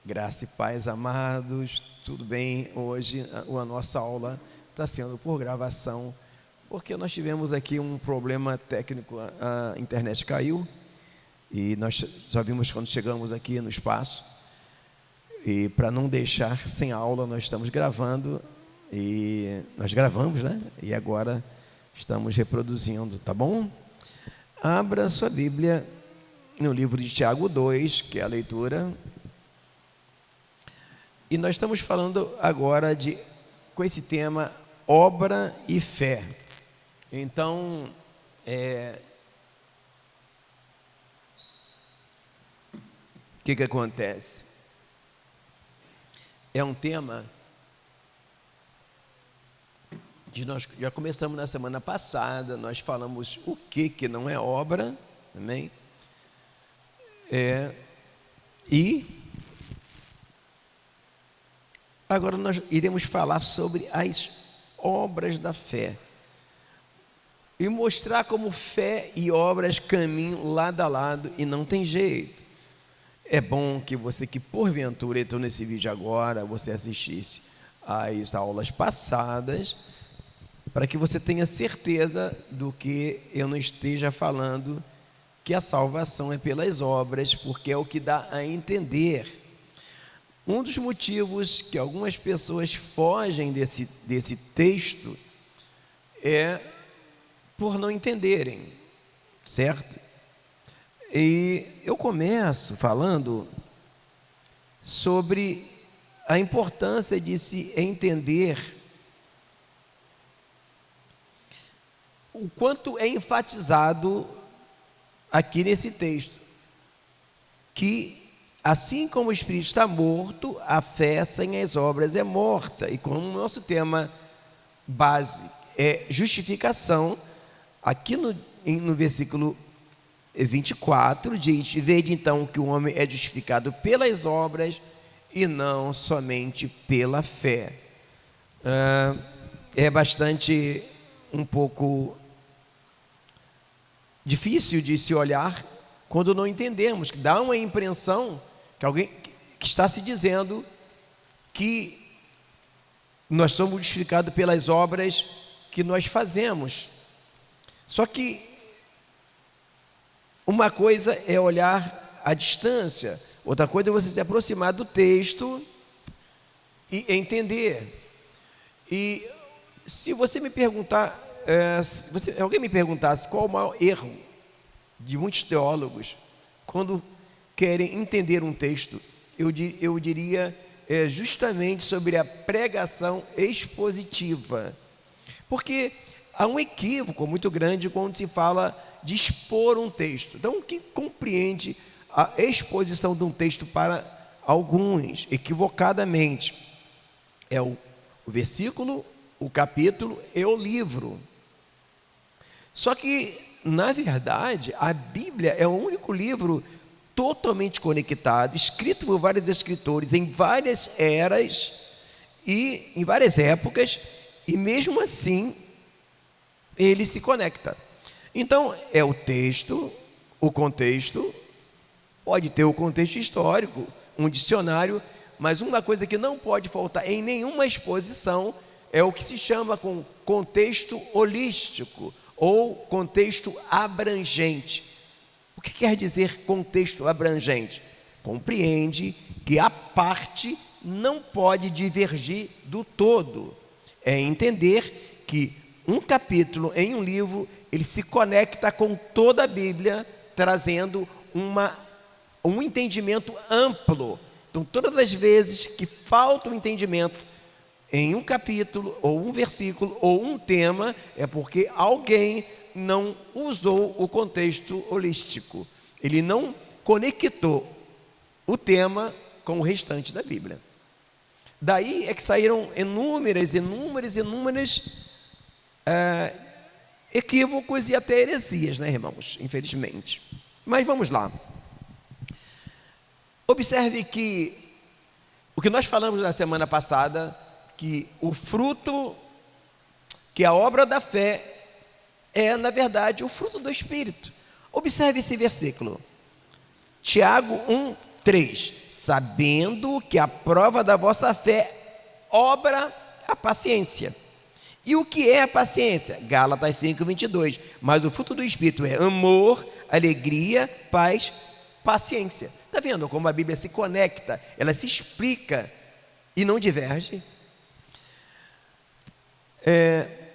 Graça e paz, amados, tudo bem? Hoje a nossa aula está sendo por gravação, porque nós tivemos aqui um problema técnico, a internet caiu e nós já vimos quando chegamos aqui no espaço, e para não deixar sem aula, nós estamos gravando, e nós gravamos, né? E agora estamos reproduzindo, tá bom? Abra sua Bíblia no livro de Tiago 2, que é a leitura. E nós estamos falando agora com esse tema, obra e fé. Então, o que acontece? É um tema que nós já começamos na semana passada, nós falamos o que não é obra, também. E agora nós iremos falar sobre as obras da fé e mostrar como fé e obras caminham lado a lado e não tem jeito. É bom que você que porventura entrou nesse vídeo agora, você assistisse às aulas passadas, para que você tenha certeza do que eu não esteja falando, que a salvação é pelas obras, porque é o que dá a entender. Um dos motivos que algumas pessoas fogem desse texto é por não entenderem, certo? E eu começo falando sobre a importância de se entender o quanto é enfatizado aqui nesse texto, que assim como o Espírito está morto, a fé sem as obras é morta. E como o nosso tema base é justificação, aqui no versículo 24 diz: vede então que o homem é justificado pelas obras e não somente pela fé. É bastante um pouco difícil de se olhar quando não entendemos, que dá uma impressão que alguém que está se dizendo que nós somos justificados pelas obras que nós fazemos. Só que uma coisa é olhar à distância, outra coisa é você se aproximar do texto e entender. E se você me perguntar, alguém me perguntasse qual o maior erro de muitos teólogos quando querem entender um texto, eu diria justamente sobre a pregação expositiva, porque há um equívoco muito grande quando se fala de expor um texto. Então, quem compreende a exposição de um texto para alguns, equivocadamente, é o versículo, o capítulo e o livro. Só que, na verdade, a Bíblia é o único livro totalmente conectado, escrito por vários escritores em várias eras e em várias épocas, e mesmo assim ele se conecta. Então é o texto, o contexto, pode ter o contexto histórico, um dicionário, mas uma coisa que não pode faltar em nenhuma exposição é o que se chama com contexto holístico ou contexto abrangente. O que quer dizer contexto abrangente? Compreende que a parte não pode divergir do todo. É entender que um capítulo em um livro, ele se conecta com toda a Bíblia, trazendo um entendimento amplo. Então, todas as vezes que falta um entendimento em um capítulo, ou um versículo, ou um tema, é porque alguém não usou o contexto holístico. Ele não conectou o tema com o restante da Bíblia. Daí é que saíram inúmeros equívocos e até heresias, né, irmãos? Infelizmente. Mas vamos lá. Observe que o que nós falamos na semana passada, que o fruto, que a obra da fé é, na verdade, o fruto do Espírito. Observe esse versículo. Tiago 1, 3. Sabendo que a prova da vossa fé obra a paciência. E o que é a paciência? Gálatas 5:22. Mas o fruto do Espírito é amor, alegria, paz, paciência. Está vendo como a Bíblia se conecta? Ela se explica e não diverge.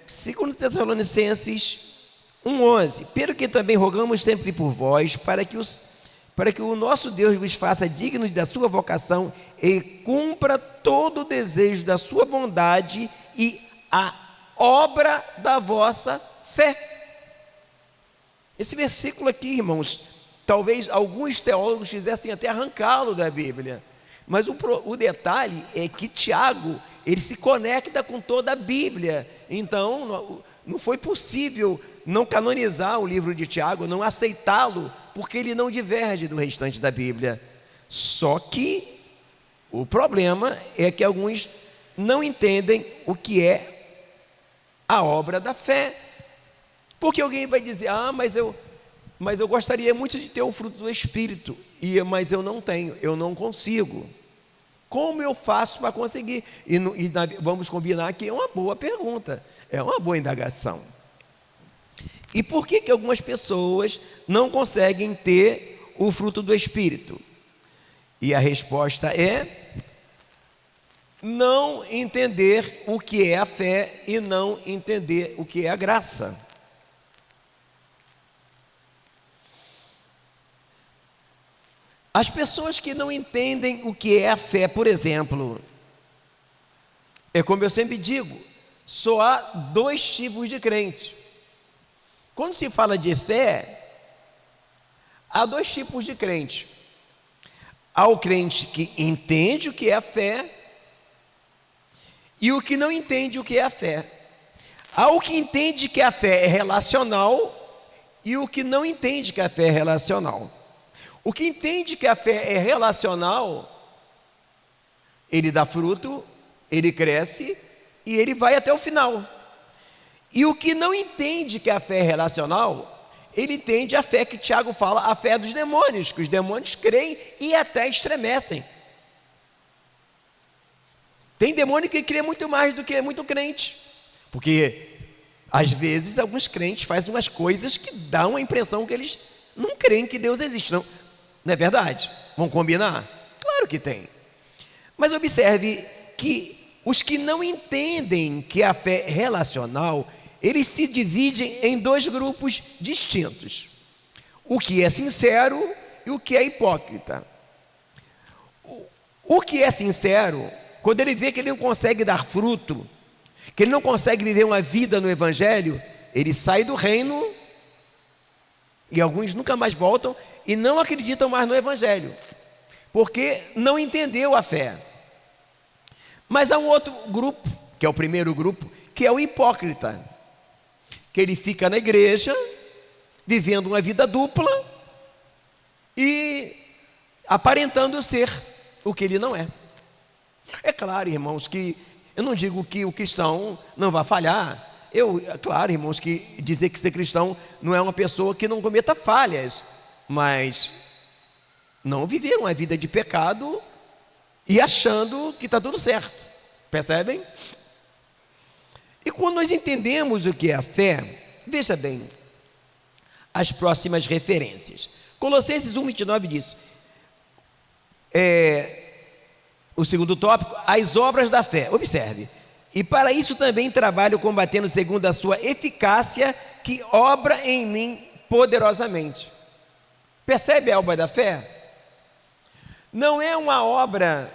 2 Tessalonicenses 1:11. Pelo que também rogamos sempre por vós, para que o nosso Deus vos faça digno da sua vocação e cumpra todo o desejo da sua bondade e a obra da vossa fé. Esse versículo aqui, irmãos, talvez alguns teólogos quisessem até arrancá-lo da Bíblia, mas o detalhe é que Tiago, ele se conecta com toda a Bíblia. Então não foi possível não canonizar o livro de Tiago, não aceitá-lo, porque ele não diverge do restante da Bíblia. Só que o problema é que alguns não entendem o que é a obra da fé, porque alguém vai dizer: mas eu gostaria muito de ter o fruto do Espírito, mas eu não tenho, eu não consigo. Como eu faço para conseguir? Vamos combinar que é uma boa pergunta, é uma boa indagação. E por que algumas pessoas não conseguem ter o fruto do Espírito? E a resposta é não entender o que é a fé e não entender o que é a graça. As pessoas que não entendem o que é a fé, por exemplo, é como eu sempre digo, só há dois tipos de crente. Quando se fala de fé, há dois tipos de crente. Há o crente que entende o que é a fé e o que não entende o que é a fé. Há o que entende que a fé é relacional e o que não entende que a fé é relacional. O que entende que a fé é relacional, ele dá fruto, ele cresce e ele vai até o final. E o que não entende que a fé é relacional, ele entende a fé que Tiago fala, a fé dos demônios, que os demônios creem e até estremecem. Tem demônio que crê muito mais do que muito crente, porque às vezes alguns crentes fazem umas coisas que dão a impressão que eles não creem que Deus existe. Não é verdade? Vamos combinar? Claro que tem. Mas observe que os que não entendem que a fé é relacional, eles se dividem em dois grupos distintos: o que é sincero e o que é hipócrita. O que é sincero, quando ele vê que ele não consegue dar fruto, que ele não consegue viver uma vida no Evangelho, ele sai do reino, e alguns nunca mais voltam e não acreditam mais no Evangelho, porque não entendeu a fé. Mas há um outro grupo, que é o primeiro grupo, que é o hipócrita, que ele fica na igreja, vivendo uma vida dupla e aparentando ser o que ele não é. É claro, irmãos, que eu não digo que o cristão não vai falhar. É claro, irmãos, que dizer que ser cristão não é uma pessoa que não cometa falhas, mas não viver uma vida de pecado e achando que está tudo certo. Percebem? E quando nós entendemos o que é a fé, veja bem as próximas referências. Colossenses 1:29 diz, o segundo tópico, as obras da fé. Observe: e para isso também trabalho combatendo segundo a sua eficácia, que obra em mim poderosamente. Percebe a obra da fé? Não é uma obra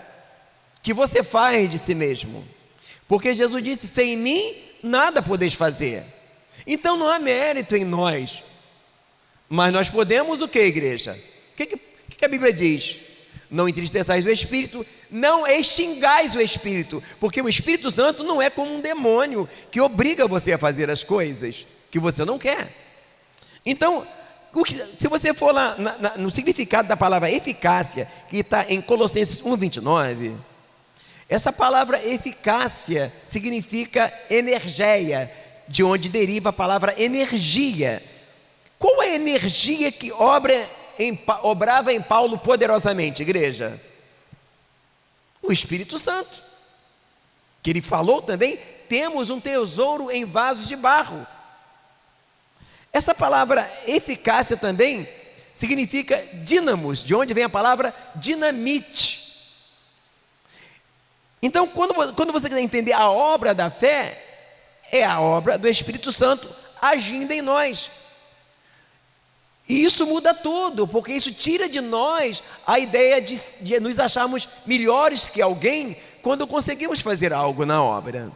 que você faz de si mesmo, porque Jesus disse: sem mim nada podeis fazer. Então não há mérito em nós, mas nós podemos o que, igreja? O que a Bíblia diz? Não entristeçais o Espírito, não extingais o Espírito, porque o Espírito Santo não é como um demônio que obriga você a fazer as coisas que você não quer. Então, se você for lá no significado da palavra eficácia, que está em Colossenses 1:29, essa palavra eficácia significa energeia, de onde deriva a palavra energia. Qual é a energia que obra obrava em Paulo poderosamente, igreja? O Espírito Santo, que ele falou também, temos um tesouro em vasos de barro. Essa palavra eficácia também significa dínamos, de onde vem a palavra dinamite. Então, quando você quiser entender a obra da fé, é a obra do Espírito Santo agindo em nós. E isso muda tudo, porque isso tira de nós a ideia de nos acharmos melhores que alguém quando conseguimos fazer algo na obra.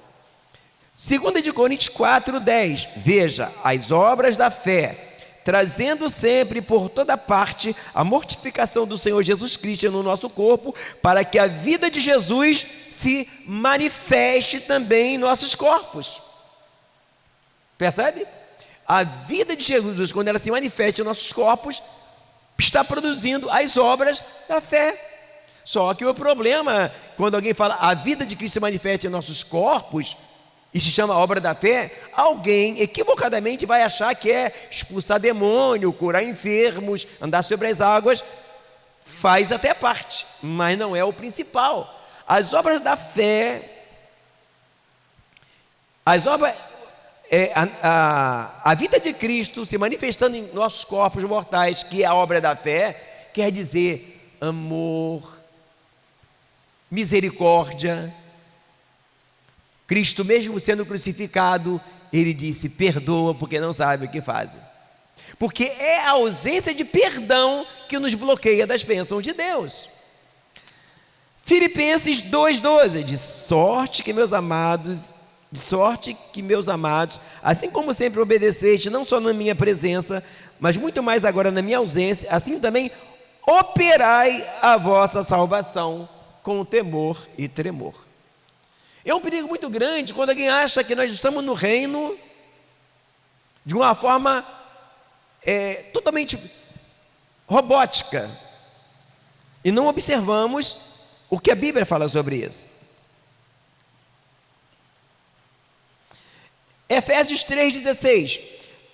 2 de Coríntios 4:10, veja, as obras da fé, trazendo sempre por toda parte a mortificação do Senhor Jesus Cristo no nosso corpo, para que a vida de Jesus se manifeste também em nossos corpos. Percebe? A vida de Jesus, quando ela se manifesta em nossos corpos, está produzindo as obras da fé. Só que o problema, quando alguém fala a vida de Cristo se manifesta em nossos corpos, e se chama obra da fé, alguém equivocadamente vai achar que é expulsar demônio, curar enfermos, andar sobre as águas. Faz até parte, mas não é o principal. As obras da fé, a vida de Cristo se manifestando em nossos corpos mortais, que é a obra da fé, quer dizer amor, misericórdia. Cristo, mesmo sendo crucificado, ele disse: perdoa, porque não sabe o que fazem. Porque é a ausência de perdão que nos bloqueia das bênçãos de Deus. Filipenses 2:12, de sorte que meus amados, assim como sempre obedeceste, não só na minha presença, mas muito mais agora na minha ausência, assim também operai a vossa salvação com temor e tremor. É um perigo muito grande quando alguém acha que nós estamos no reino de uma forma totalmente robótica e não observamos o que a Bíblia fala sobre isso. Efésios 3:16,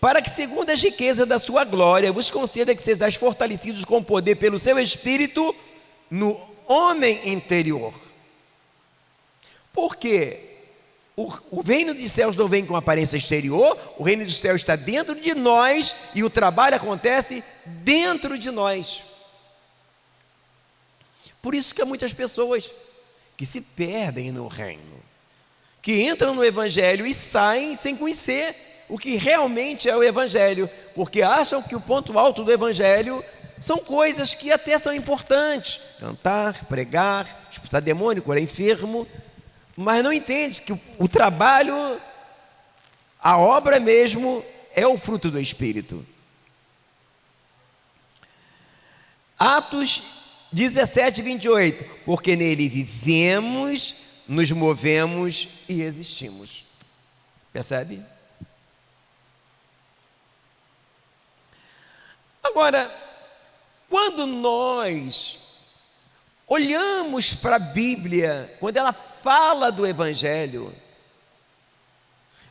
para que segundo as riquezas da sua glória vos conceda que sejais fortalecidos com poder pelo seu Espírito no homem interior. Porque o reino dos céus não vem com aparência exterior, o reino dos céus está dentro de nós e o trabalho acontece dentro de nós. Por isso que há muitas pessoas que se perdem no reino, que entram no Evangelho e saem sem conhecer o que realmente é o Evangelho, porque acham que o ponto alto do Evangelho são coisas que até são importantes: cantar, pregar, expulsar demônio, curar enfermo, mas não entende que o trabalho, a obra mesmo, é o fruto do Espírito. Atos 17:28, porque nele vivemos, nos movemos e existimos. Percebe? Agora, quando nós olhamos para a Bíblia, quando ela fala do Evangelho,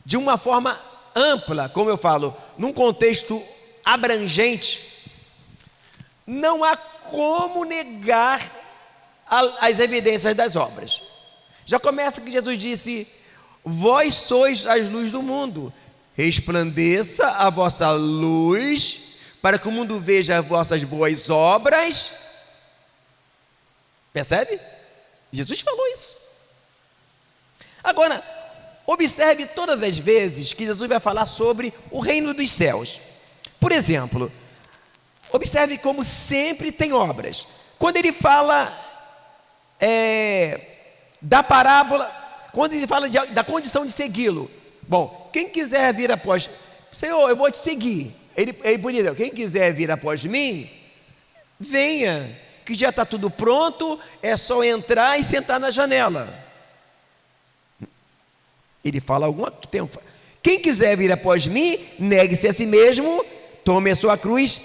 de uma forma ampla, como eu falo, num contexto abrangente, não há como negar as evidências das obras. Já começa que Jesus disse: vós sois as luz do mundo, resplandeça a vossa luz, para que o mundo veja as vossas boas obras. Percebe? Jesus falou isso. Agora, observe todas as vezes que Jesus vai falar sobre o reino dos céus. Por exemplo, observe como sempre tem obras. Quando ele fala da parábola, quando ele fala da condição de segui-lo. Bom, quem quiser vir após, Senhor, eu vou te seguir. Ele bonito, quem quiser vir após mim, venha, que já está tudo pronto, é só entrar e sentar na janela. Ele fala alguma que tem. Quem quiser vir após mim, negue-se a si mesmo, tome a sua cruz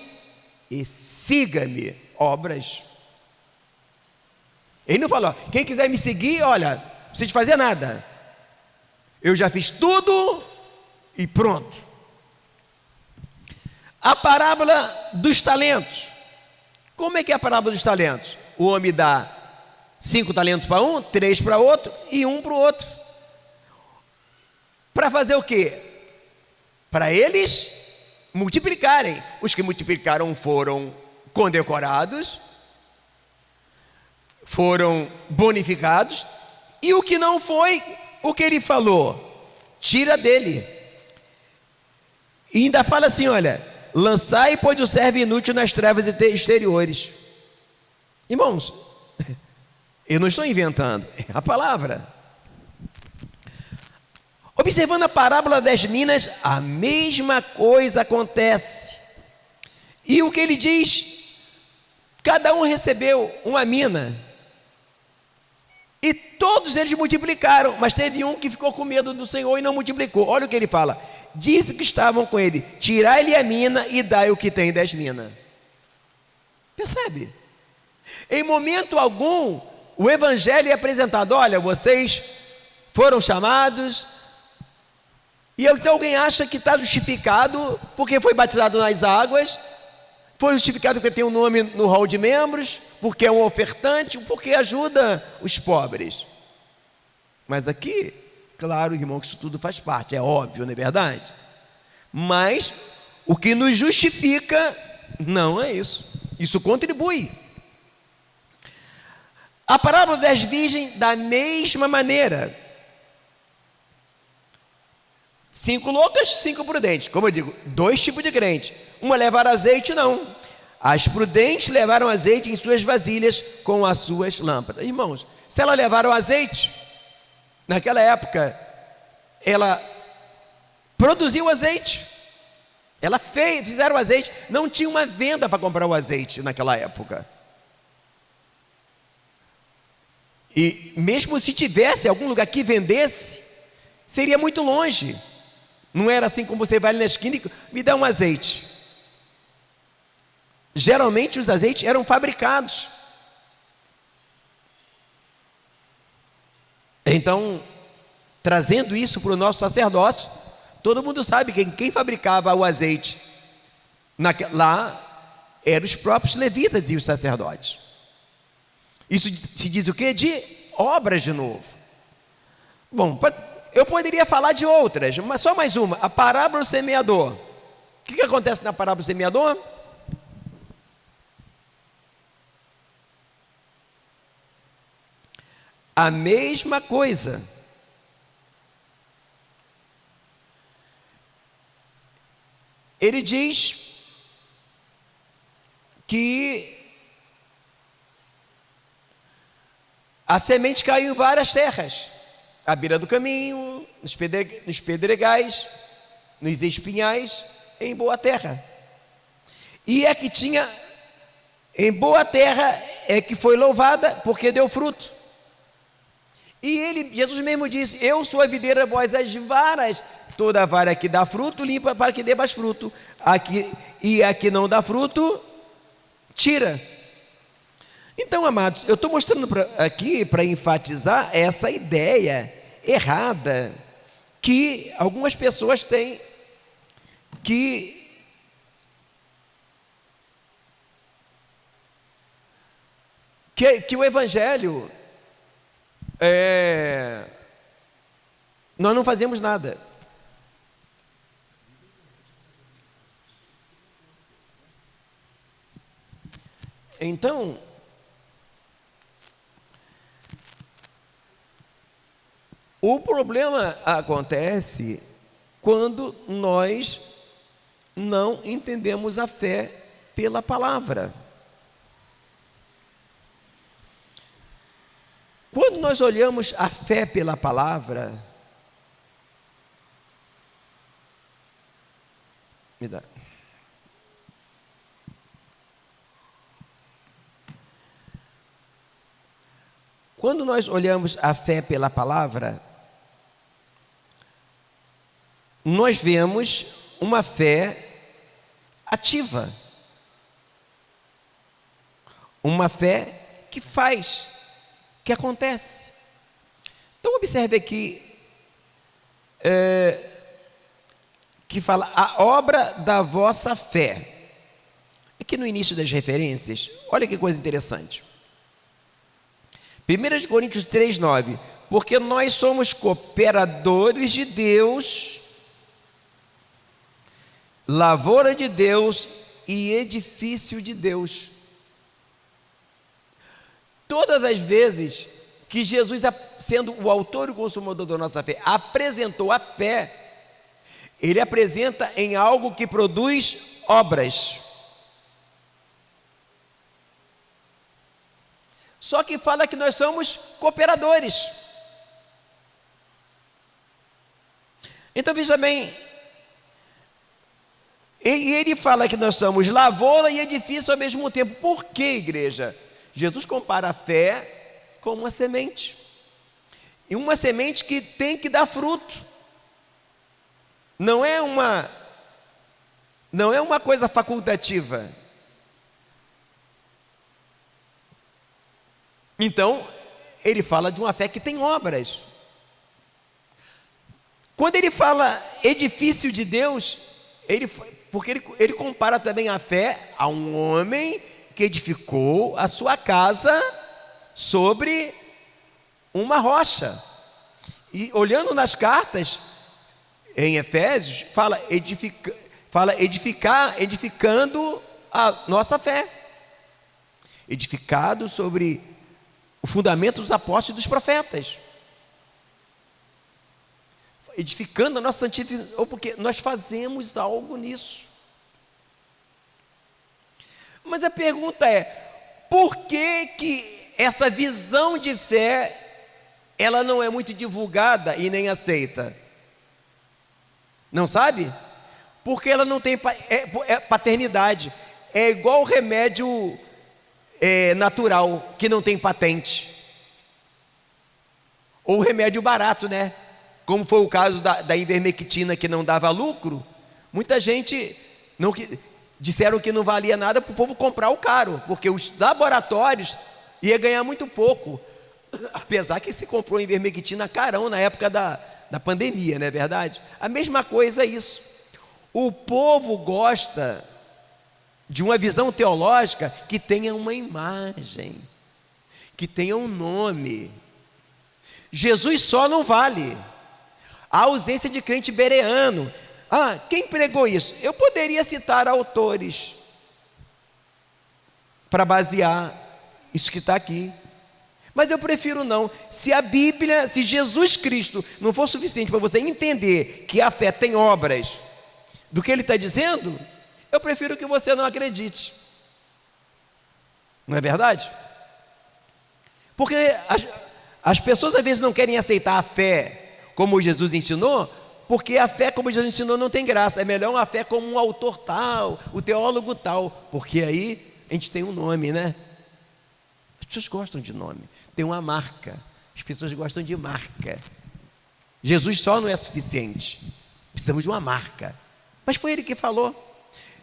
e siga-me. Obras. Ele não falou: quem quiser me seguir, olha, não precisa fazer nada, eu já fiz tudo e pronto. A parábola dos talentos, Como é que é a parábola dos talentos? O homem dá 5 talentos para um, 3 para outro e 1 para o outro. Para fazer o quê? Para eles multiplicarem. Os que multiplicaram foram condecorados, foram bonificados, e o que não foi, o que ele falou? Tira dele. E ainda fala assim, olha, lançai, pois o servo inútil nas trevas exteriores. Irmãos, eu não estou inventando, é a palavra. Observando a parábola das minas, a mesma coisa acontece. E o que ele diz? Cada um recebeu uma mina. E todos eles multiplicaram, mas teve um que ficou com medo do Senhor e não multiplicou. Olha o que ele fala. Disse que estavam com ele: tirai-lhe a mina e dai o que tem 10 minas. Percebe? Em momento algum, o evangelho é apresentado. Olha, vocês foram chamados, e então alguém acha que está justificado porque foi batizado nas águas, foi justificado porque tem um nome no hall de membros, porque é um ofertante, porque ajuda os pobres. Mas aqui, claro, irmão, que isso tudo faz parte, é óbvio, não é verdade? Mas o que nos justifica não é isso. Isso contribui. A parábola das virgens, da mesma maneira. 5 loucas, 5 prudentes. Como eu digo, 2 tipos de crente. Uma levaram azeite, não. As prudentes levaram azeite em suas vasilhas com as suas lâmpadas. Irmãos, se elas levaram azeite, naquela época, ela produziu azeite. Fizeram azeite. Não tinha uma venda para comprar o azeite naquela época. E mesmo se tivesse algum lugar que vendesse, seria muito longe. Não era assim como você vai na esquina e me dá um azeite. Geralmente os azeites eram fabricados. Então, trazendo isso para o nosso sacerdócio, todo mundo sabe que quem fabricava o azeite lá eram os próprios levitas e os sacerdotes. Isso se diz o quê? De obras de novo. Bom, eu poderia falar de outras, mas só mais uma. A parábola do semeador. O que acontece na parábola do semeador? A mesma coisa. Ele diz que a semente caiu em várias terras, à beira do caminho, nos pedregais, nos espinhais, em boa terra. E é que tinha, em boa terra, é que foi louvada porque deu fruto. E Jesus mesmo disse: eu sou a videira, vós as varas. Toda vara que dá fruto, limpa para que dê mais fruto. E a que não dá fruto, tira. Então, amados, eu estou mostrando aqui para enfatizar essa ideia errada que algumas pessoas têm, que o evangelho nós não fazemos nada. Então, o problema acontece quando nós não entendemos a fé pela palavra. Quando nós olhamos a fé pela palavra, me dá. Quando nós olhamos a fé pela palavra, nós vemos uma fé ativa, uma fé que faz, que acontece. Então observe aqui, que fala a obra da vossa fé. aqui no início das referências, olha que coisa interessante. 1 Coríntios 3:9, porque nós somos cooperadores de Deus, lavoura de Deus e edifício de Deus. Todas as vezes que Jesus, sendo o autor e o consumador da nossa fé, apresentou a fé, ele apresenta em algo que produz obras. Só que fala que nós somos cooperadores. Então veja bem, e ele fala que nós somos lavoura e edifício ao mesmo tempo. Por que, igreja? Jesus compara a fé com uma semente, e uma semente que tem que dar fruto. Não é uma coisa facultativa. Então, ele fala de uma fé que tem obras. Quando ele fala edifício de Deus, porque ele compara também a fé a um homem que edificou a sua casa sobre uma rocha. E olhando nas cartas, em Efésios, fala edificando a nossa fé. Edificado sobre o fundamento dos apóstolos e dos profetas. Edificando a nossa santificação, porque nós fazemos algo nisso. Mas a pergunta é, por que essa visão de fé, ela não é muito divulgada e nem aceita? Não sabe? Porque ela não tem paternidade. É igual o remédio natural, que não tem patente. Ou remédio barato, né? Como foi o caso da ivermectina, que não dava lucro. Muita gente disseram que não valia nada para o povo comprar o caro, porque os laboratórios ia ganhar muito pouco. Apesar que se comprou ivermectina carão na época da pandemia, não é verdade? A mesma coisa é isso. O povo gosta de uma visão teológica que tenha uma imagem, que tenha um nome. Jesus só não vale. A ausência de crente bereano. Quem pregou isso? Eu poderia citar autores para basear isso que está aqui, mas eu prefiro não. Se a Bíblia, se Jesus Cristo não for suficiente para você entender que a fé tem obras do que ele está dizendo, eu prefiro que você não acredite. Não é verdade? Porque as pessoas às vezes não querem aceitar a fé como Jesus ensinou, porque a fé como Jesus ensinou não tem graça. É melhor uma fé como um autor tal, o teólogo tal, porque aí a gente tem um nome, né? As pessoas gostam de nome, tem uma marca. As pessoas gostam de marca. Jesus só não é suficiente, precisamos de uma marca. Mas foi ele que falou.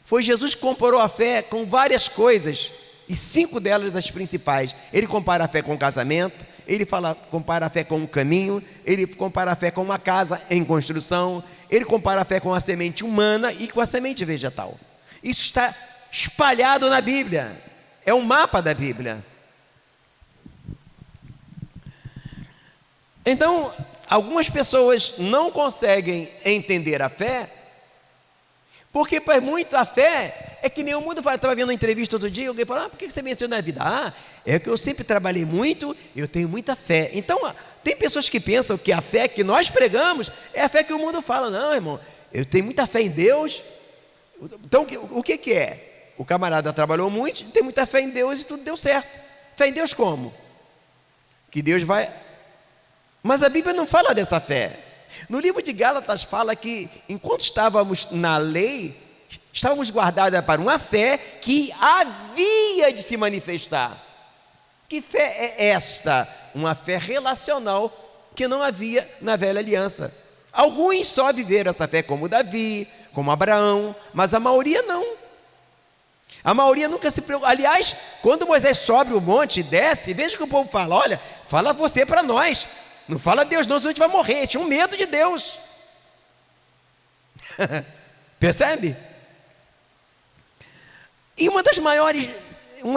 Foi Jesus que comparou a fé com várias coisas, e 5 delas as principais. Ele compara a fé com o casamento, ele compara a fé com um caminho, ele compara a fé com uma casa em construção, ele compara a fé com a semente humana e com a semente vegetal. Isso está espalhado na Bíblia, é um mapa da Bíblia. Então, algumas pessoas não conseguem entender a fé, porque para muito a fé é que nem o mundo fala. Eu estava vendo uma entrevista outro dia, alguém falou: por que você venceu na vida? É que eu sempre trabalhei muito, eu tenho muita fé. Então, tem pessoas que pensam que a fé que nós pregamos é a fé que o mundo fala. Não, irmão, eu tenho muita fé em Deus. Então, o que é? O camarada trabalhou muito, tem muita fé em Deus e tudo deu certo. Fé em Deus como? Que Deus vai... Mas a Bíblia não fala dessa fé. No livro de Gálatas fala que enquanto estávamos na lei, estávamos guardados para uma fé que havia de se manifestar. Que fé é esta? Uma fé relacional que não havia na velha aliança. Alguns só viveram essa fé, como Davi, como Abraão, mas a maioria não. A maioria nunca se preocupa. Aliás, quando Moisés sobe o monte e desce, veja que o povo fala: olha, fala você para nós, não fala Deus não, senão a gente vai morrer. Tinha um medo de Deus. Percebe? E uma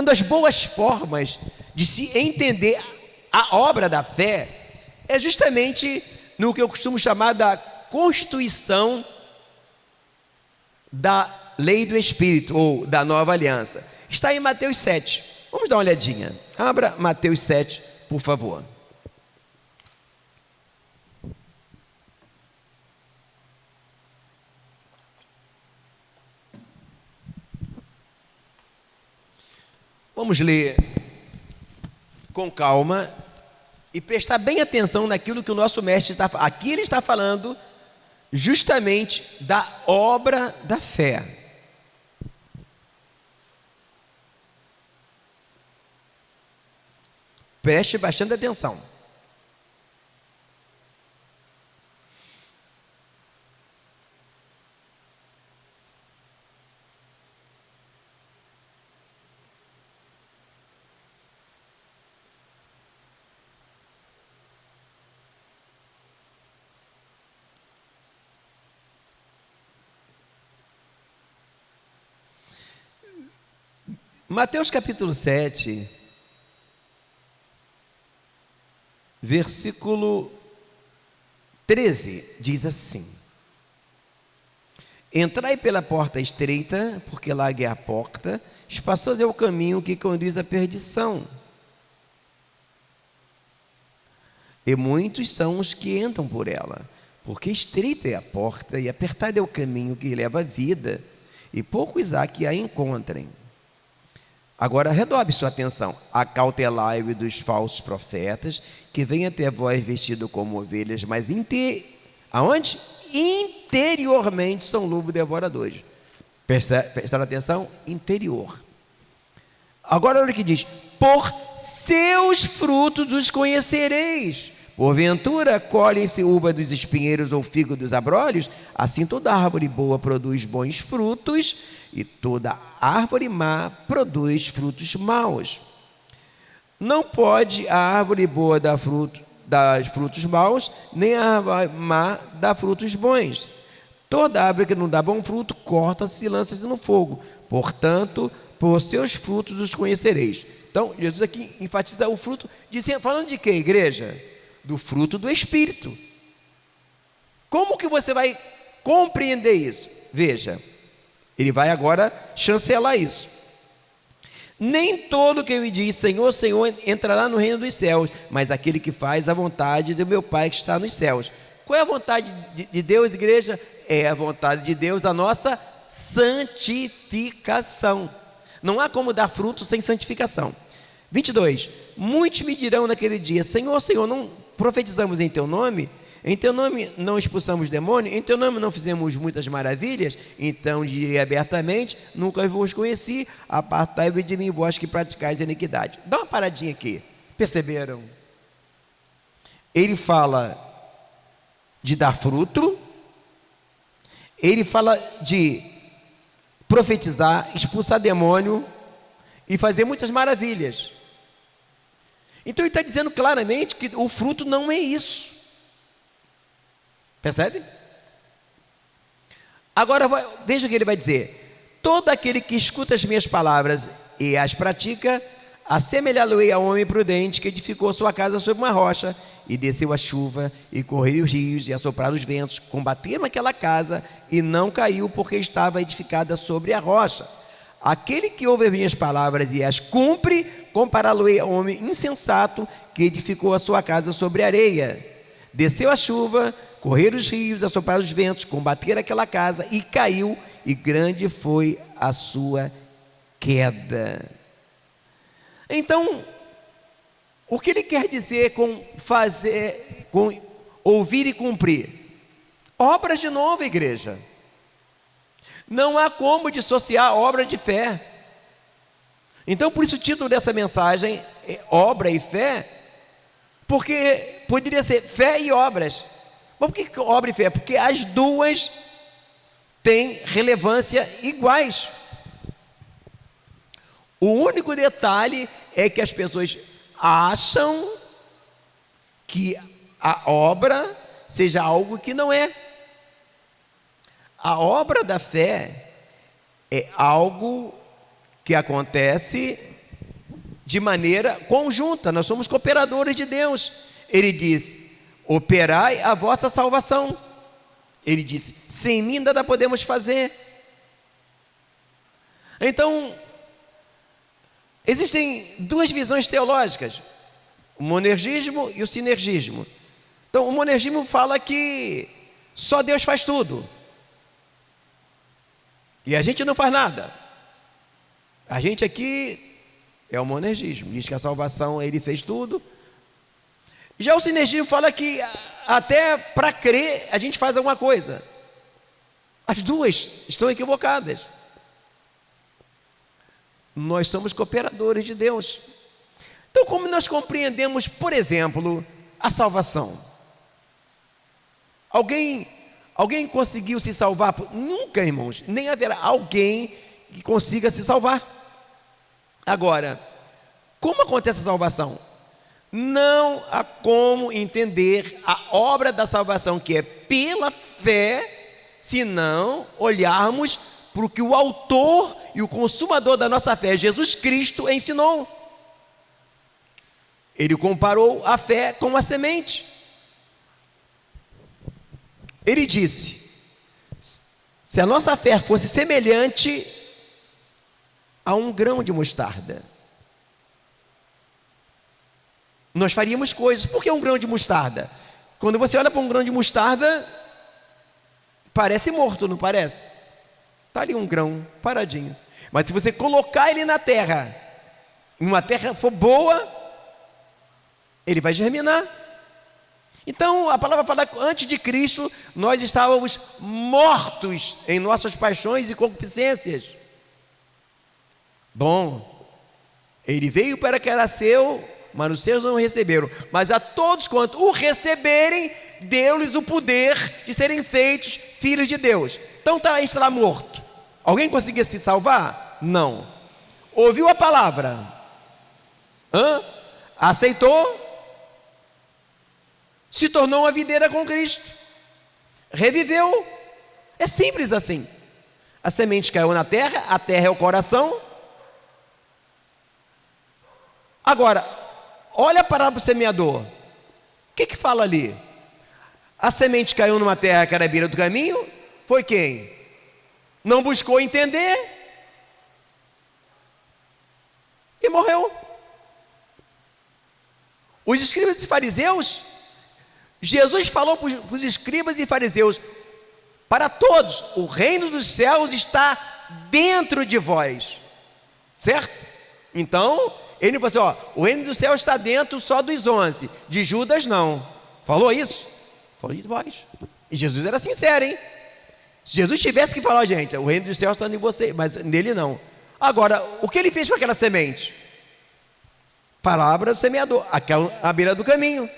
das boas formas de se entender a obra da fé é justamente no que eu costumo chamar da constituição da lei do Espírito, ou da nova aliança. Está em Mateus 7. Vamos dar uma olhadinha. Abra Mateus 7, por favor. Vamos ler com calma e prestar bem atenção naquilo que o nosso mestre está falando. Aqui ele está falando justamente da obra da fé. Preste bastante atenção. Mateus capítulo 7, versículo 13, diz assim: Entrai pela porta estreita, porque larga é a porta, espaçoso é o caminho que conduz à perdição, e muitos são os que entram por ela, porque estreita é a porta e apertado é o caminho que leva à vida, e poucos há que a encontrem. Agora redobre sua atenção, acautelai-vos dos falsos profetas, que vêm até vós vestidos como ovelhas, mas aonde? Interiormente são lobos devoradores. Prestaram atenção? Interior. Agora olha o que diz: por seus frutos os conhecereis. Porventura colhem-se uva dos espinheiros ou figo dos abrolhos? Assim toda árvore boa produz bons frutos, e toda árvore má produz frutos maus. Não pode a árvore boa dar frutos maus, nem a árvore má dar frutos bons. Toda árvore que não dá bom fruto, corta-se e lança-se no fogo. Portanto, por seus frutos os conhecereis. Então, Jesus aqui enfatiza o fruto, falando de quê, igreja? Do fruto do Espírito. Como que você vai compreender isso? Veja, ele vai agora chancelar isso. Nem todo que me diz Senhor, Senhor entrará no reino dos céus, mas aquele que faz a vontade do meu Pai que está nos céus. Qual é a vontade de Deus, igreja? É a vontade de Deus, a nossa santificação. Não há como dar fruto sem santificação. 22. Muitos me dirão naquele dia: Senhor, Senhor, não profetizamos em teu nome? Em teu nome não expulsamos demônio? Em teu nome não fizemos muitas maravilhas? Então direi abertamente: nunca vos conheci, apartai-vos de mim, vós que praticais a iniquidade. Dá uma paradinha aqui. Perceberam? Ele fala de dar fruto, ele fala de profetizar, expulsar demônio e fazer muitas maravilhas. Então ele está dizendo claramente que o fruto não é isso. Percebe? Agora veja o que ele vai dizer: todo aquele que escuta as minhas palavras e as pratica, assemelhá-lo-ei a um homem prudente que edificou sua casa sobre uma rocha, e desceu a chuva, e correram os rios, e assopraram os ventos, combateram aquela casa, e não caiu, porque estava edificada sobre a rocha. Aquele que ouve as minhas palavras e as cumpre, compará-lo-ei a um homem insensato que edificou a sua casa sobre areia. Desceu a chuva, correram os rios, assopraram os ventos, combateram aquela casa, e caiu, e grande foi a sua queda. Então, o que ele quer dizer com ouvir e cumprir? Obras de novo, igreja. Não há como dissociar a obra de fé. Então, por isso o título dessa mensagem é Obra e Fé, porque poderia ser fé e obras. Mas por que obra e fé? Porque as duas têm relevância iguais. O único detalhe é que as pessoas acham que a obra seja algo que não é. A obra da fé é algo porque acontece de maneira conjunta, nós somos cooperadores de Deus. Ele diz: operai a vossa salvação. Ele disse: sem mim nada podemos fazer. Então, existem duas visões teológicas: o monergismo e o sinergismo. Então, o monergismo fala que só Deus faz tudo e a gente não faz nada. A gente aqui é o monergismo, diz que a salvação Ele fez tudo. Já o sinergismo fala que até para crer a gente faz alguma coisa. As duas estão equivocadas. Nós somos cooperadores de Deus. Então, como nós compreendemos, por exemplo, a salvação? Alguém conseguiu se salvar? Nunca, irmãos, nem haverá alguém que consiga se salvar. Agora, como acontece a salvação? Não há como entender a obra da salvação, que é pela fé, se não olharmos para o que o autor e o consumador da nossa fé, Jesus Cristo, ensinou. Ele comparou a fé com a semente. Ele disse: se a nossa fé fosse semelhante a um grão de mostarda, nós faríamos coisas. Por que um grão de mostarda? Quando você olha para um grão de mostarda, parece morto, não parece? Está ali um grão paradinho. Mas se você colocar ele na terra, e uma terra for boa, ele vai germinar. Então a palavra fala que antes de Cristo nós estávamos mortos em nossas paixões e concupiscências. Bom, Ele veio para que era seu, mas os seus não receberam. Mas a todos quanto o receberem, deu-lhes o poder de serem feitos filhos de Deus. Então a gente está lá morto. Alguém conseguia se salvar? Não. Ouviu a palavra? Aceitou? Se tornou uma videira com Cristo. Reviveu. É simples assim. A semente caiu na terra, a terra é o coração. Agora, olha a parábola do semeador. O que fala ali? A semente caiu numa terra que era à beira do caminho. Foi quem? Não buscou entender e morreu. Os escribas e fariseus, Jesus falou para os escribas e fariseus: para todos, o reino dos céus está dentro de vós, certo? Então, ele falou assim: o reino dos céus está dentro só dos 11, de Judas não. Falou isso? Falou de vós. E Jesus era sincero, hein? Se Jesus tivesse que falar: gente, o reino dos céus está em você, mas nele não. Agora, o que ele fez com aquela semente? Palavra do semeador, aquela à beira do caminho.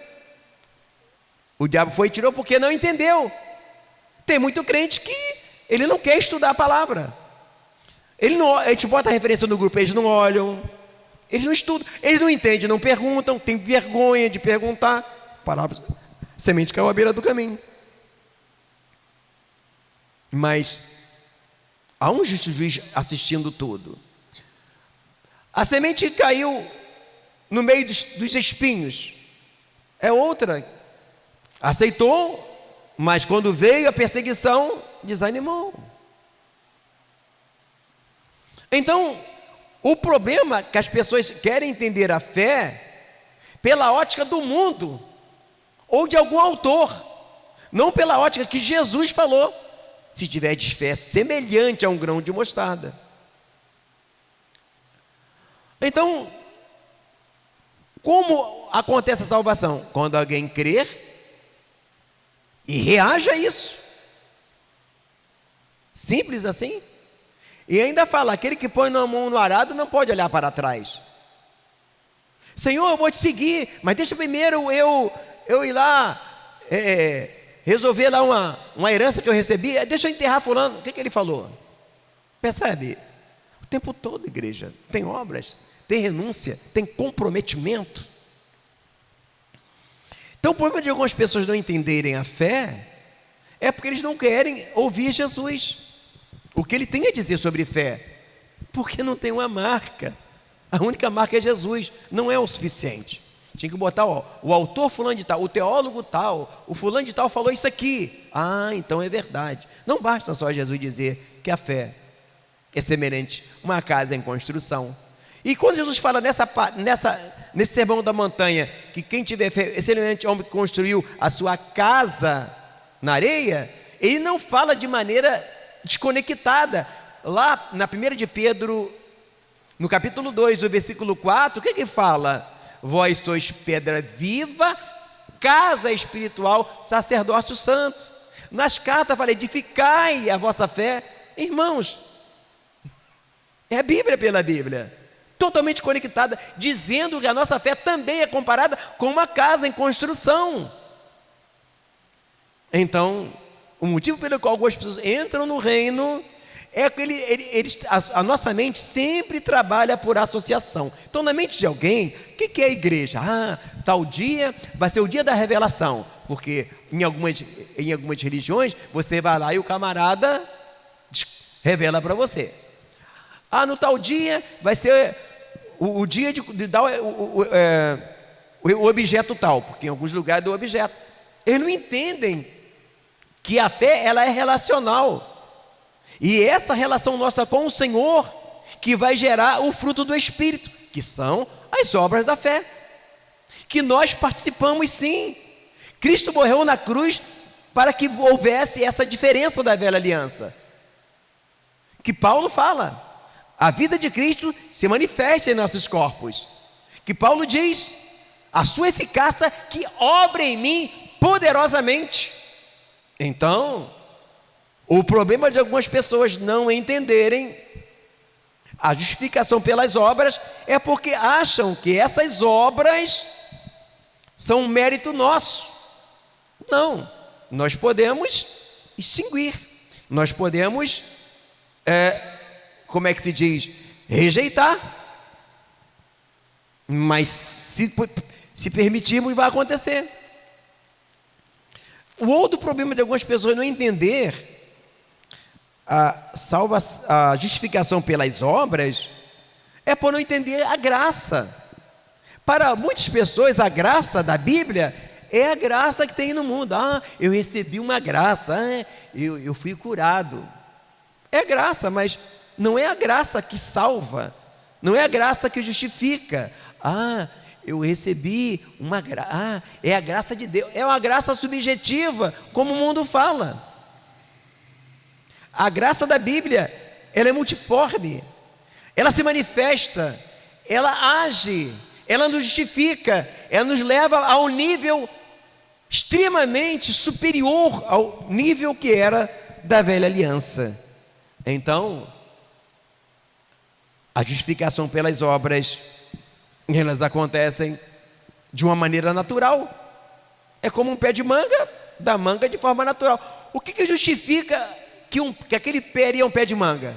O diabo foi e tirou porque não entendeu. Tem muito crente que ele não quer estudar a palavra. A gente bota a referência no grupo, eles não olham, eles não estudam, eles não entendem, não perguntam, tem vergonha de perguntar. Palavra, semente caiu à beira do caminho. Mas há um justo juiz assistindo tudo. A semente caiu no meio dos espinhos. É outra. Aceitou, mas quando veio a perseguição, desanimou. Então, o problema é que as pessoas querem entender a fé pela ótica do mundo ou de algum autor, não pela ótica que Jesus falou: se tiverdes fé semelhante a um grão de mostarda. Então, como acontece a salvação? Quando alguém crer e reage a isso. Simples assim. E ainda fala: aquele que põe a mão no arado não pode olhar para trás. Senhor, eu vou te seguir, mas deixa primeiro eu ir lá resolver lá uma herança que eu recebi. Deixa eu enterrar fulano. O que ele falou? Percebe? O tempo todo, igreja, tem obras, tem renúncia, tem comprometimento. Então o problema de algumas pessoas não entenderem a fé é porque eles não querem ouvir Jesus, o que ele tem a dizer sobre fé. Porque não tem uma marca. A única marca é Jesus, não é o suficiente. Tinha que botar, o autor fulano de tal, o teólogo tal, o fulano de tal falou isso aqui. Ah, então é verdade. Não basta só Jesus dizer que a fé é semelhante a uma casa em construção. E quando Jesus fala nesse sermão da montanha, que quem tiver fé é semelhante ao homem que construiu a sua casa na areia, ele não fala de maneira desconectada. Lá na 1 de Pedro, no capítulo 2, o versículo 4, o que fala? Vós sois pedra viva, casa espiritual, sacerdócio santo. Nas cartas fala, edificai a vossa fé. Irmãos, é a Bíblia pela Bíblia, totalmente conectada, dizendo que a nossa fé também é comparada com uma casa em construção. Então, o motivo pelo qual algumas pessoas entram no reino é que a nossa mente sempre trabalha por associação. Então, na mente de alguém, o que é a igreja? Tal dia vai ser o dia da revelação, porque em algumas religiões, você vai lá e o camarada revela para você. No tal dia vai ser o dia de dar o objeto tal, porque em alguns lugares é do objeto. Eles não entendem que a fé ela é relacional. E essa relação nossa com o Senhor que vai gerar o fruto do Espírito, que são as obras da fé, que nós participamos sim. Cristo morreu na cruz para que houvesse essa diferença da velha aliança, que Paulo fala. A vida de Cristo se manifesta em nossos corpos, que Paulo diz, a sua eficácia que obra em mim poderosamente. Então, o problema de algumas pessoas não entenderem a justificação pelas obras é porque acham que essas obras são um mérito nosso. Não, nós podemos extinguir, nós podemos, como é que se diz? Rejeitar. Mas se permitirmos, vai acontecer. O outro problema de algumas pessoas não entender a justificação pelas obras é por não entender a graça. Para muitas pessoas, a graça da Bíblia é a graça que tem no mundo. Eu recebi uma graça, eu fui curado. É graça, mas não é a graça que salva, não é a graça que justifica. Eu recebi uma graça, é a graça de Deus, é uma graça subjetiva, como o mundo fala. A graça da Bíblia, ela é multiforme, ela se manifesta, ela age, ela nos justifica, ela nos leva a um nível extremamente superior ao nível que era da velha aliança. Então, a justificação pelas obras, elas acontecem de uma maneira natural. É como um pé de manga, dá manga de forma natural. O que justifica que aquele pé é um pé de manga?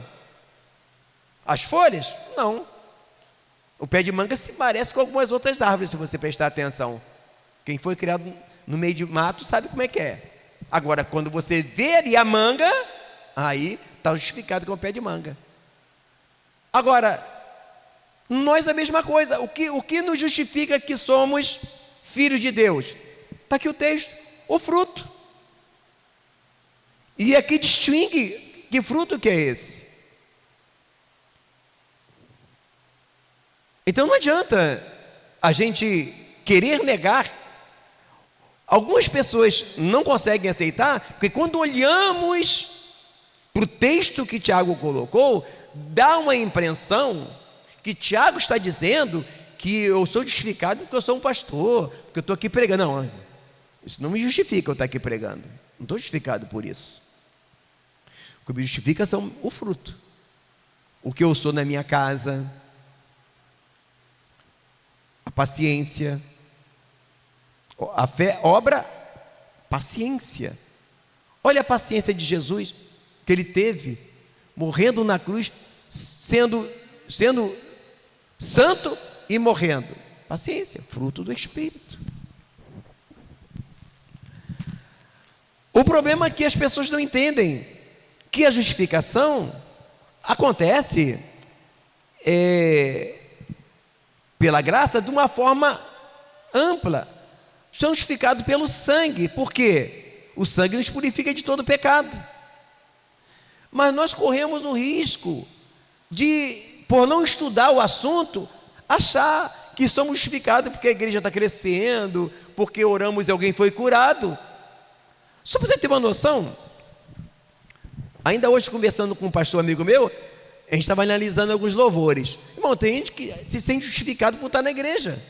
As folhas? Não. O pé de manga se parece com algumas outras árvores, se você prestar atenção. Quem foi criado no meio de mato sabe como é que é. Agora, quando você vê ali a manga, aí está justificado com o pé de manga. Agora, nós a mesma coisa. O que nos justifica que somos filhos de Deus? Está aqui o texto, o fruto. E aqui distingue que fruto que é esse. Então não adianta a gente querer negar. Algumas pessoas não conseguem aceitar, porque quando olhamos para o texto que Tiago colocou, dá uma impressão que Tiago está dizendo que eu sou justificado porque eu sou um pastor, porque eu estou aqui pregando. Não, isso não me justifica eu estar aqui pregando. Não estou justificado por isso. O que me justifica são o fruto. O que eu sou na minha casa, a paciência, a fé, obra, paciência. Olha a paciência de Jesus que ele teve, morrendo na cruz, sendo santo e morrendo. Paciência, fruto do Espírito. O problema é que as pessoas não entendem que a justificação acontece pela graça de uma forma ampla, santificados pelo sangue. Por quê? O sangue nos purifica de todo pecado. Mas nós corremos o risco de, por não estudar o assunto, achar que somos justificados porque a igreja está crescendo, porque oramos e alguém foi curado. Só para você ter uma noção, ainda hoje conversando com um pastor amigo meu, a gente estava analisando alguns louvores. Irmão, tem gente que se sente justificado por estar na igreja.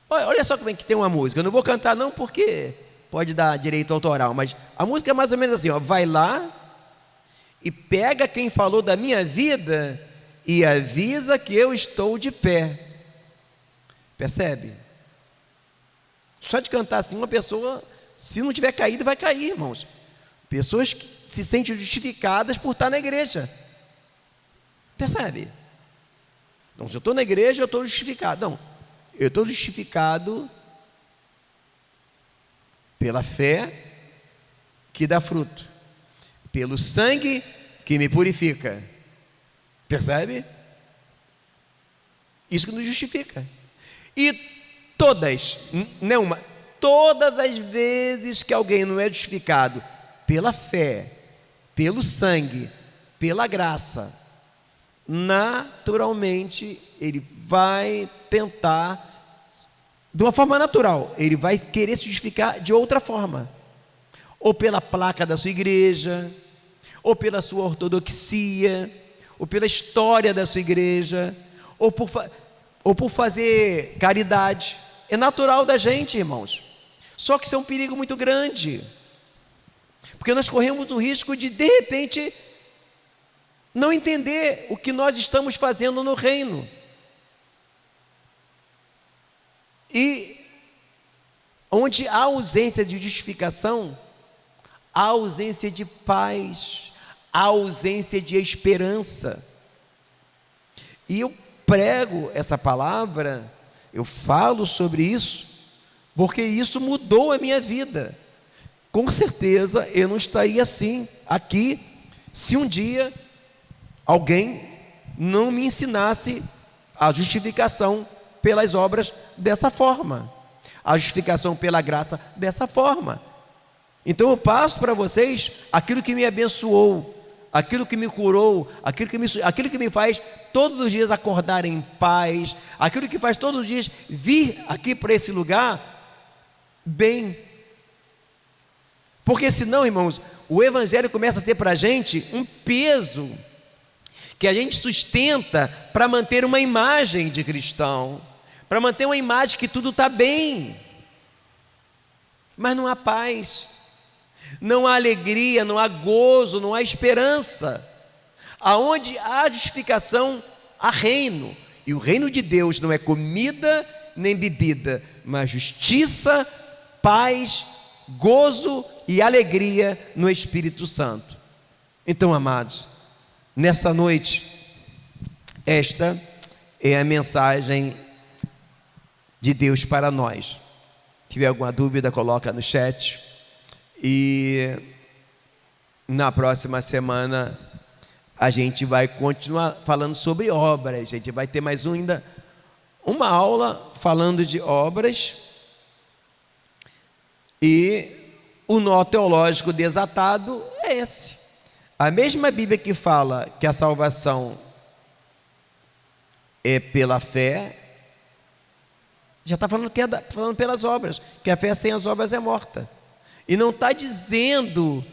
Olha só como é que tem uma música. Eu não vou cantar não porque pode dar direito autoral, mas a música é mais ou menos assim, ó: vai lá e pega quem falou da minha vida e avisa que eu estou de pé. Percebe? Só de cantar assim, uma pessoa, se não tiver caído, vai cair, irmãos. Pessoas que se sentem justificadas por estar na igreja. Percebe? Então, se eu estou na igreja, eu estou justificado. Não, eu estou justificado pela fé que dá fruto, pelo sangue que me purifica. Percebe? Isso que nos justifica. E todas as vezes que alguém não é justificado pela fé, pelo sangue, pela graça, naturalmente ele vai tentar, de uma forma natural, ele vai querer se justificar de outra forma, ou pela placa da sua igreja, ou pela sua ortodoxia, ou pela história da sua igreja, ou por fazer caridade. É natural da gente, irmãos. Só que isso é um perigo muito grande, porque nós corremos o risco de repente, não entender o que nós estamos fazendo no reino. E onde há ausência de justificação, há ausência de paz, há ausência de esperança. E eu prego essa palavra, eu falo sobre isso, porque isso mudou a minha vida. Com certeza eu não estaria assim, aqui, se um dia alguém não me ensinasse a justificação pelas obras dessa forma, a justificação pela graça dessa forma. Então eu passo para vocês aquilo que me abençoou, aquilo que me curou, aquilo que me faz todos os dias acordar em paz, aquilo que faz todos os dias vir aqui para esse lugar bem. Porque senão, irmãos, o evangelho começa a ser para a gente um peso que a gente sustenta para manter uma imagem de cristão, para manter uma imagem que tudo está bem, mas não há paz, não há alegria, não há gozo, não há esperança. Aonde há justificação, há reino, e o reino de Deus não é comida nem bebida, mas justiça, paz, gozo e alegria no Espírito Santo. Então, amados, nessa noite, esta é a mensagem de Deus para nós. Se tiver alguma dúvida, coloca no chat. E na próxima semana a gente vai continuar falando sobre obras. A gente vai ter mais ainda uma aula falando de obras. E o nó teológico desatado é esse. A mesma Bíblia que fala que a salvação é pela fé, já está falando falando pelas obras, que a fé sem as obras é morta. E não está dizendo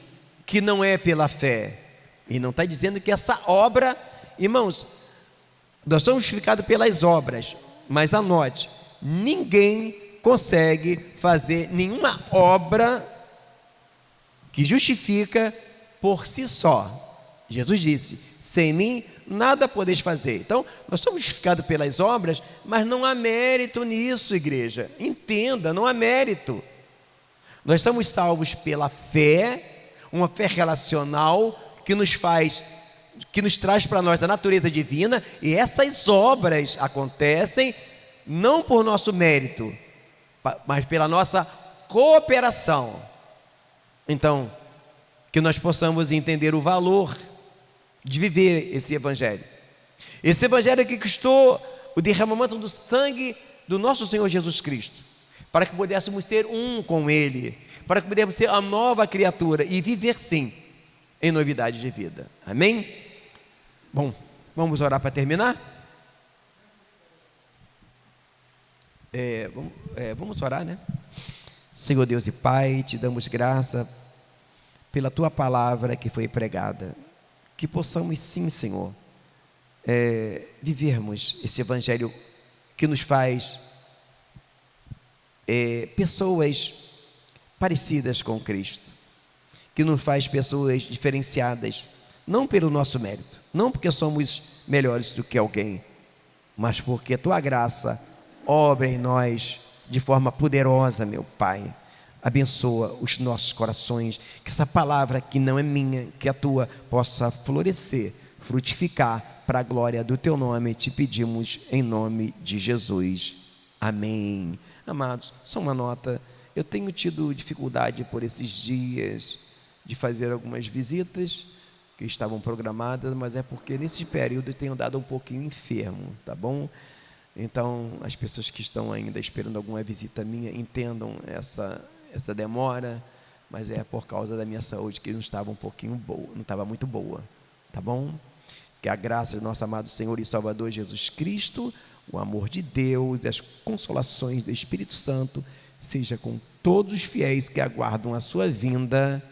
que não é pela fé, e não está dizendo que essa obra, irmãos, nós somos justificados pelas obras, mas anote, ninguém consegue fazer nenhuma obra que justifica por si só. Jesus disse: sem mim nada podeis fazer. Então, nós somos justificados pelas obras, mas não há mérito nisso, igreja. Entenda, não há mérito. Nós somos salvos pela fé, uma fé relacional que nos traz para nós a natureza divina, e essas obras acontecem não por nosso mérito, mas pela nossa cooperação. Então, que nós possamos entender o valor de viver esse evangelho. Esse evangelho que custou o derramamento do sangue do nosso Senhor Jesus Cristo, para que pudéssemos ser um com Ele, para que pudéssemos ser a nova criatura e viver sim em novidade de vida. Amém? Bom, vamos orar para terminar? Vamos orar, né? Senhor Deus e Pai, te damos graça pela Tua palavra que foi pregada, que possamos sim, Senhor, vivermos esse evangelho que nos faz pessoas parecidas com Cristo, que nos faz pessoas diferenciadas, não pelo nosso mérito, não porque somos melhores do que alguém, mas porque a Tua graça obra em nós de forma poderosa, meu Pai. Abençoa os nossos corações, que essa palavra que não é minha, que a Tua, possa florescer, frutificar para a glória do Teu nome. Te pedimos em nome de Jesus. Amém. Amados, só uma nota: eu tenho tido dificuldade por esses dias de fazer algumas visitas que estavam programadas, mas é porque nesse período eu tenho dado um pouquinho enfermo, tá bom? Então, as pessoas que estão ainda esperando alguma visita minha, entendam essa demora, mas é por causa da minha saúde, que não estava um pouquinho boa, não estava muito boa, tá bom? Que a graça do nosso amado Senhor e Salvador Jesus Cristo, o amor de Deus e as consolações do Espírito Santo seja com todos os fiéis que aguardam a sua vinda.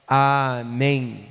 Amém.